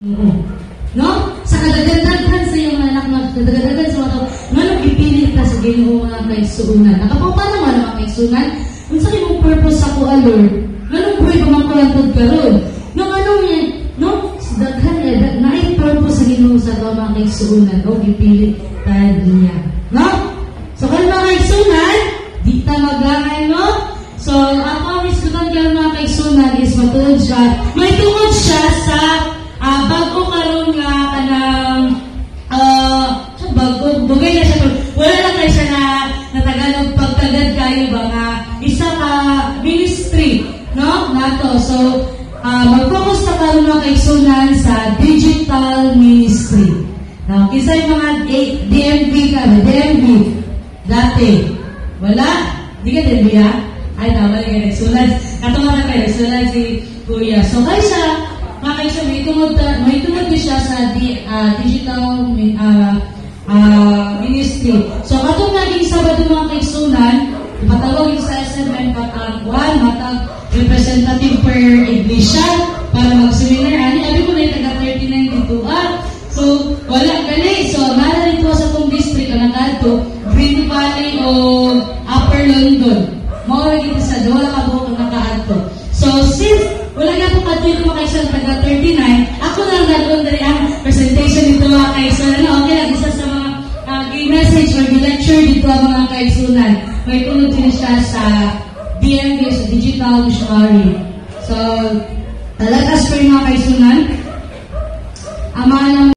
No? Sa kadagdagan sa iyong anak na kadagdagan sa mga nga nagpipilit ka sa Ginoo mga kaigsuunan. Nakapapa naman mga kaigsuunan, kung sa imong purpose sa kuha, Lord, ganun buhay pa mga kulantod ka ron. Nung anong yan, no? Daghan niya, na-purpose sa Ginoo sa ito mga kaigsuunan o gipilit tayo niya. No? So kung mga kaigsuunan, di ta maglahan, no? So, ako ang iskutan ka mga kaigsuunan is matulad siya. May tungod siya sa bago karon nga kanang bago bugay na siya wala lang kayo siya na Tagalog pagtagad kayo ba nga isa ka ministry no nato so mag-focus na karon mga kaigsunan sa digital ministry now kisa yung mga DMV ka DMV dati wala di ka DMV ha ay tama lang kayo nagsulat katungan na kayo nagsulat si Kuya so kayo siya may tumod siya sa digital ministry. So, katong naging Sabado mga kaigsunan, patawag yung sa SMN patagwan, matag representative per iglesia para mag-seminar. Abi ko na yung taga-39 dito. So, wala gali. So, nara rin po sa itong district, kanakato, Green Valley o Upper London. Mawala kita sa wala ka po kanakato. So, since wala nga po katuloy ko makaisang taga-39, ako na lang nagawin na ang presentation dito mga kaigsunan. Okay lang, isa sa mga message or lecture dito mga kaigsunan. May tunod din siya sa DMV, sa Digital Missionary. So, let us pray mga kaigsunan. Ama